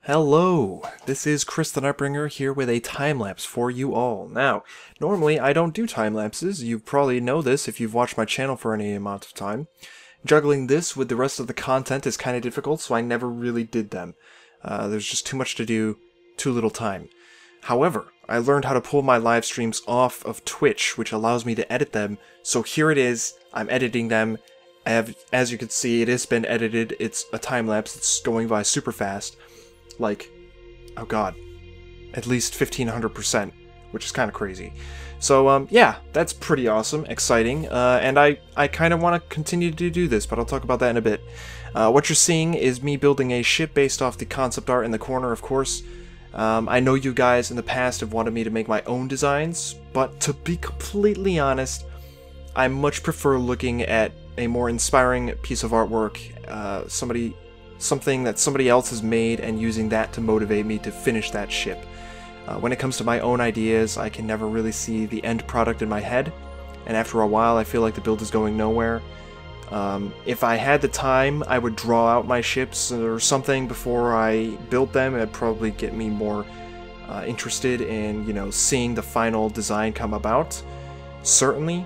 Hello, this is Chris the Nightbringer here with a time-lapse for you all. Now, normally I don't do time-lapses. You probably know this if you've watched my channel for any amount of time. Juggling this with the rest of the content is kind of difficult, so I never really did them. There's just too much to do, too little time. However, I learned how to pull my live streams off of Twitch, which allows me to edit them. So here it is, I'm editing them. As you can see, it has been edited. It's a time-lapse, it's going by super fast. Like, oh god, at least 1500%, which is kind of crazy. So, yeah, that's pretty awesome, exciting, and I kind of want to continue to do this, but I'll talk about that in a bit. What you're seeing is me building a ship based off the concept art in the corner, of course. I know you guys in the past have wanted me to make my own designs, but to be completely honest, I much prefer looking at a more inspiring piece of artwork, something that somebody else has made, and using that to motivate me to finish that ship. When it comes to my own ideas, I can never really see the end product in my head, and after a while I feel like the build is going nowhere. If I had the time, I would draw out my ships or something before I built them. It'd probably get me more interested in, you know, seeing the final design come about, certainly.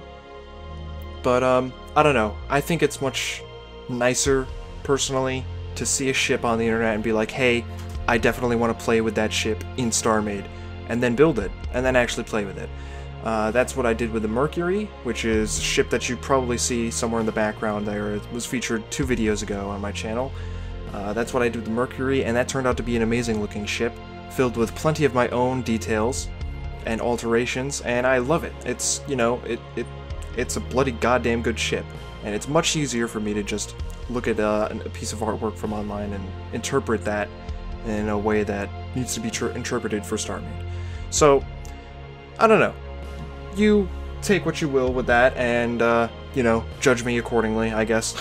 But, I don't know. I think it's much nicer, personally, to see a ship on the internet and be like, hey, I definitely want to play with that ship in StarMade, and then build it, and then actually play with it. That's what I did with the Mercury, which is a ship that you probably see somewhere in the background there. It was featured 2 videos ago on my channel. That's what I did with the Mercury, and that turned out to be an amazing looking ship, filled with plenty of my own details and alterations, and I love it. It's, you know, it's a bloody goddamn good ship, and it's much easier for me to just look at a piece of artwork from online and interpret that in a way that needs to be interpreted for StarMade. So, I don't know. You take what you will with that and, you know, judge me accordingly, I guess.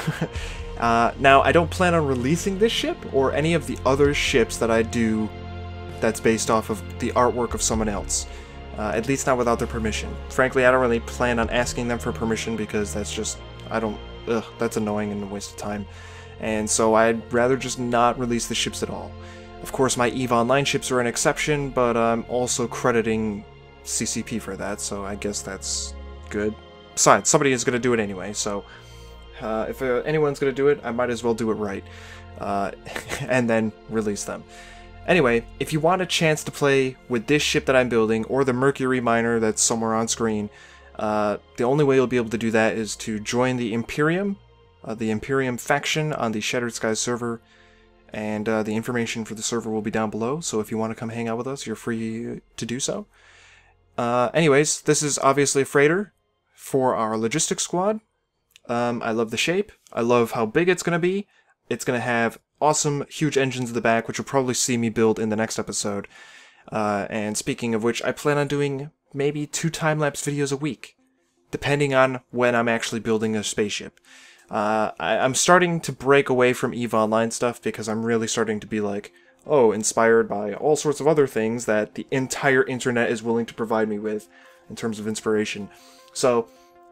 Now, I don't plan on releasing this ship or any of the other ships that I do that's based off of the artwork of someone else. At least not without their permission. Frankly, I don't really plan on asking them for permission because that's just, that's annoying and a waste of time. And so I'd rather just not release the ships at all. Of course, my EVE Online ships are an exception, but I'm also crediting CCP for that, so I guess that's good. Besides, somebody is going to do it anyway, so if anyone's going to do it, I might as well do it right. And then release them. Anyway, if you want a chance to play with this ship that I'm building, or the Mercury miner that's somewhere on screen, the only way you'll be able to do that is to join the Imperium faction on the Shattered Skies server, and the information for the server will be down below, so if you want to come hang out with us, you're free to do so. Anyways, this is obviously a freighter for our logistics squad. I love the shape, I love how big it's going to be. It's going to have awesome, huge engines in the back, which you'll probably see me build in the next episode. And speaking of which, I plan on doing maybe 2 time-lapse videos a week, depending on when I'm actually building a spaceship. I'm starting to break away from EVE Online stuff because I'm really starting to be like, oh, inspired by all sorts of other things that the entire internet is willing to provide me with in terms of inspiration. So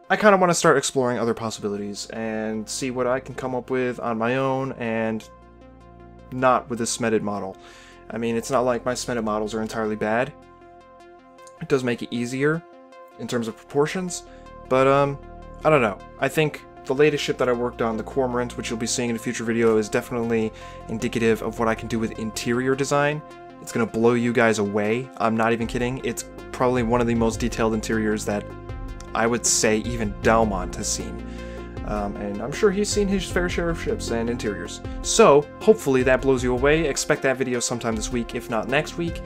I kind of want to start exploring other possibilities and see what I can come up with on my own and not with a SMEDed model. I mean, it's not like my SMEDed models are entirely bad. It does make it easier in terms of proportions, but I don't know. I think the latest ship that I worked on, the Cormorant, which you'll be seeing in a future video, is definitely indicative of what I can do with interior design. It's going to blow you guys away. I'm not even kidding. It's probably one of the most detailed interiors that I would say even Dalmont has seen. And I'm sure he's seen his fair share of ships and interiors. So, hopefully that blows you away. Expect that video sometime this week, if not next week,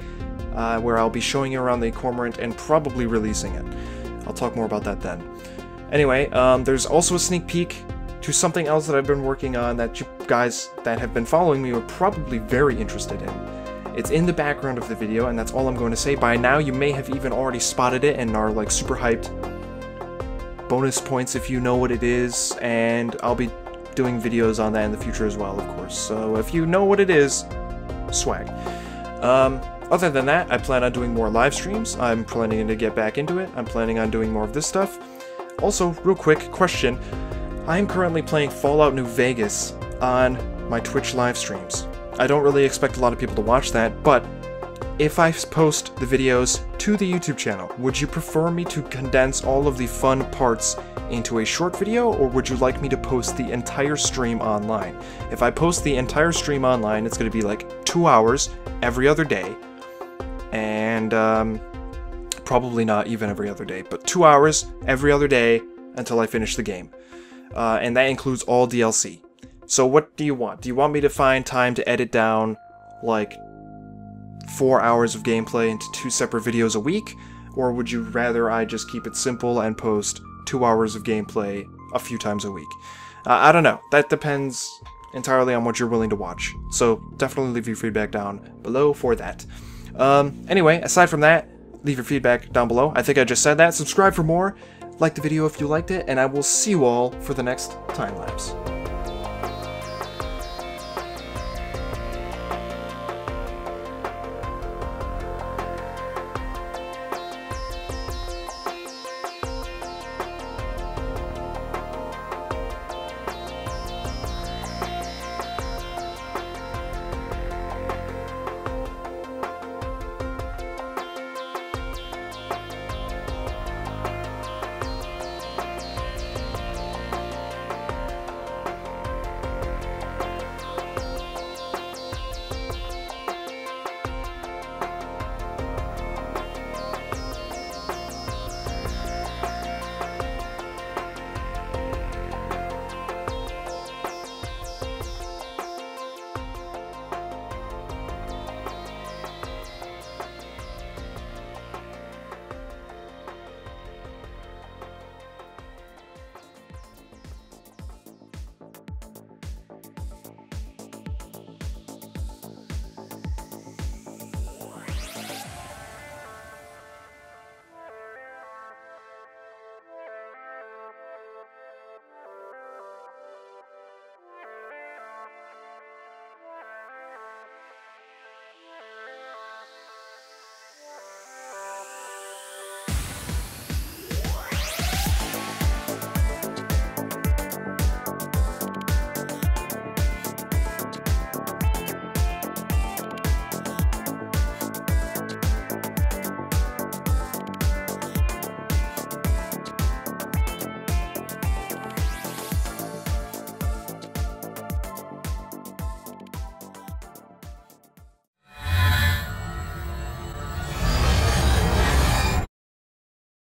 where I'll be showing you around the Cormorant and probably releasing it. I'll talk more about that then. Anyway, there's also a sneak peek to something else that I've been working on that you guys that have been following me are probably very interested in. It's in the background of the video, and that's all I'm going to say. By now, you may have even already spotted it and are like super hyped. Bonus points if you know what it is, and I'll be doing videos on that in the future as well, of course. So if you know what it is, swag. Other than that, I plan on doing more live streams. I'm planning to get back into it. I'm planning on doing more of this stuff. Also, real quick question. I am currently playing Fallout New Vegas on my Twitch live streams. I don't really expect a lot of people to watch that, but if I post the videos to the YouTube channel, would you prefer me to condense all of the fun parts into a short video, or would you like me to post the entire stream online? If I post the entire stream online, it's going to be like 2 hours every other day, and probably not even every other day, but 2 hours every other day until I finish the game. And that includes all DLC. So what do you want? Do you want me to find time to edit down like 4 hours of gameplay into 2 separate videos a week? Or would you rather I just keep it simple and post 2 hours of gameplay a few times a week? I don't know. That depends entirely on what you're willing to watch. So definitely leave your feedback down below for that. Anyway, aside from that, leave your feedback down below. I think I just said that. Subscribe for more. Like the video if you liked it, and I will see you all for the next time lapse.